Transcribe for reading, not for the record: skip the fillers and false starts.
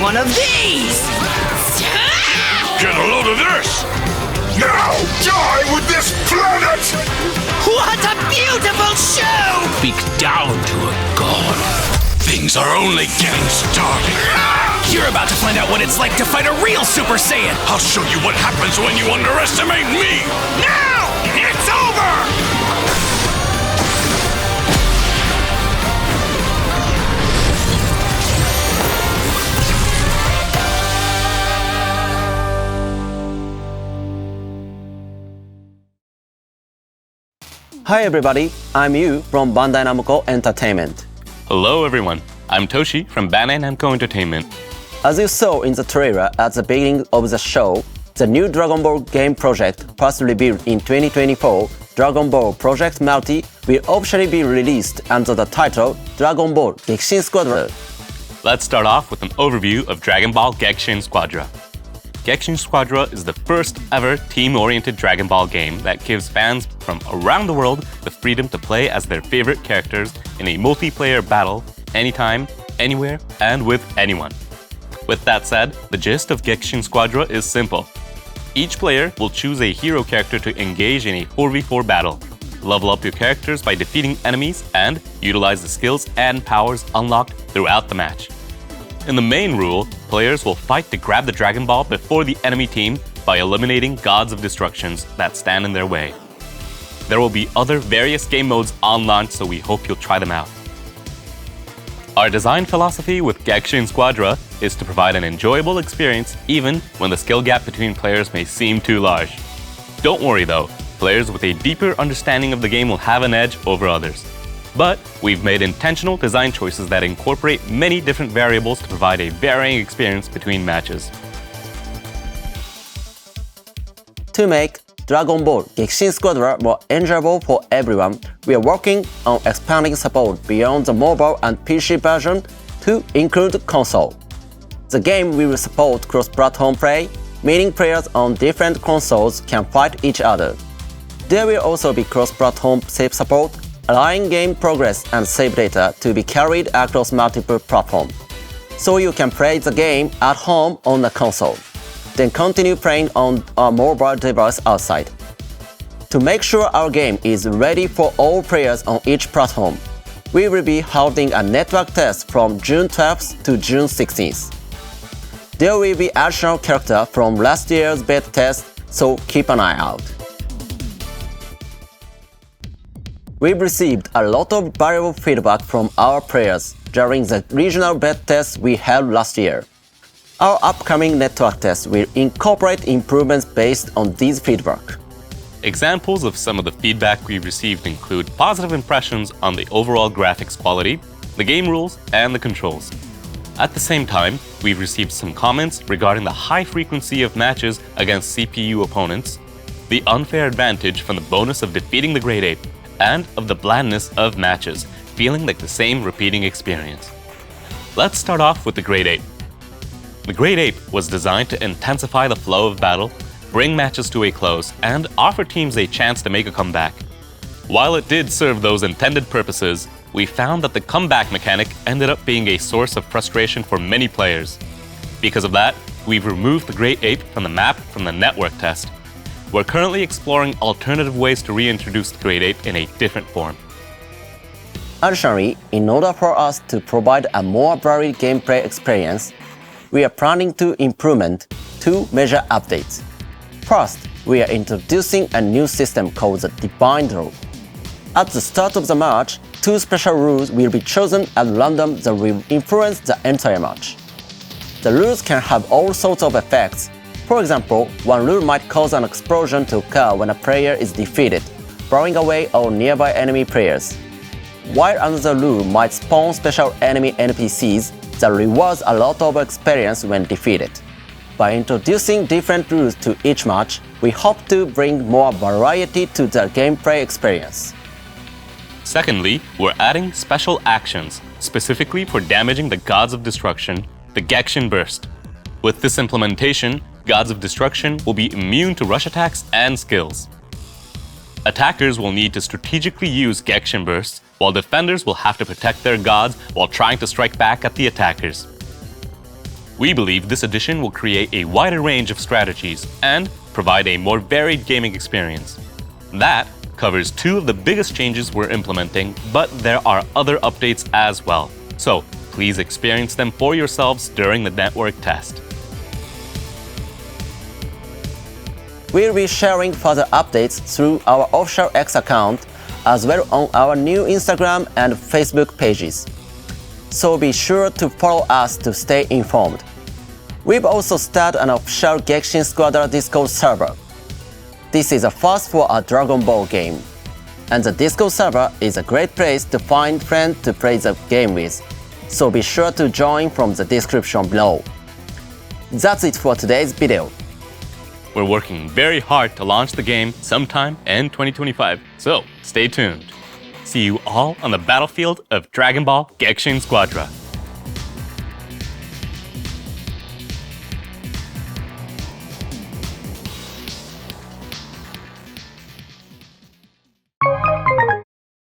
one of these! Get a load of this! Now die with this planet! What a beautiful show! Speak down to a god. Things are only getting started. You're about to find out what it's like to fight a real Super Saiyan! I'll show you what happens when you underestimate me! Now! It's over! Hi everybody, I'm Yu from Bandai Namco Entertainment. Hello everyone, I'm Toshi from Bandai Namco Entertainment. As you saw in the trailer at the beginning of the show, the new Dragon Ball game project, first revealed in 2024, Dragon Ball Project Multi, will officially be released under the title Dragon Ball Gexin Squadron. Let's start off with an overview of Dragon Ball Gexin Squadron. Gexin Squadron is the first ever team-oriented Dragon Ball game that gives fans from around the world the freedom to play as their favorite characters in a multiplayer battle anytime, anywhere, and with anyone. With that said, the gist of Gexin Squadron is simple. Each player will choose a hero character to engage in a 4v4 battle, level up your characters by defeating enemies, and utilize the skills and powers unlocked throughout the match. In the main rule, players will fight to grab the Dragon Ball before the enemy team by eliminating gods of destructions that stand in their way. There will be other various game modes on launch, so we hope you'll try them out. Our design philosophy with Gexin Squadron is to provide an enjoyable experience even when the skill gap between players may seem too large. Don't worry though, players with a deeper understanding of the game will have an edge over others. But we've made intentional design choices that incorporate many different variables to provide a varying experience between matches. To make Dragon Ball Gexin Squadron more enjoyable for everyone, we are working on expanding support beyond the mobile and PC version to include console. The game will support cross-platform play, meaning players on different consoles can fight each other. There will also be cross-platform save support, allowing game progress and save data to be carried across multiple platforms, so you can play the game at home on the console, then continue playing on a mobile device outside. To make sure our game is ready for all players on each platform, we will be holding a network test from June 12th to June 16th. There will be additional characters from last year's beta test, so keep an eye out. We've received a lot of valuable feedback from our players during the regional beta test we held last year. Our upcoming network test will incorporate improvements based on these feedback. Examples of some of the feedback we received include positive impressions on the overall graphics quality, the game rules, and the controls. At the same time, we've received some comments regarding the high frequency of matches against CPU opponents, the unfair advantage from the bonus of defeating the Great Ape, and of the blandness of matches, feeling like the same repeating experience. Let's start off with the Great Ape. The Great Ape was designed to intensify the flow of battle, bring matches to a close, and offer teams a chance to make a comeback. While it did serve those intended purposes, we found that the comeback mechanic ended up being a source of frustration for many players. Because of that, we've removed the Great Ape from the map from the network test. We're currently exploring alternative ways to reintroduce the Great Ape in a different form. Additionally, in order for us to provide a more varied gameplay experience, we are planning to implement two major updates. First, we are introducing a new system called the Divine Draw. At the start of the match, two special rules will be chosen at random that will influence the entire match. The rules can have all sorts of effects. For example, one rule might cause an explosion to occur when a player is defeated, blowing away all nearby enemy players. While another rule might spawn special enemy NPCs that rewards a lot of experience when defeated. By introducing different rules to each match, we hope to bring more variety to the gameplay experience. Secondly, we're adding special actions, specifically for damaging the Gods of Destruction, the Gexin Burst. With this implementation, Gods of Destruction will be immune to rush attacks and skills. Attackers will need to strategically use Gexin Bursts, while defenders will have to protect their gods while trying to strike back at the attackers. We believe this edition will create a wider range of strategies and provide a more varied gaming experience. That covers 2 of the biggest changes we're implementing, but there are other updates as well. So please experience them for yourselves during the network test. We'll be sharing further updates through our official X account, as well on our new Instagram and Facebook pages. So be sure to follow us to stay informed. We've also started an official Genshin Squadron Discord server. This is a first for a Dragon Ball game, and the Discord server is a great place to find friends to play the game with, so be sure to join from the description below. That's it for today's video. We're working very hard to launch the game sometime in 2025, so stay tuned. See you all on the battlefield of Dragon Ball Genshin Squadron.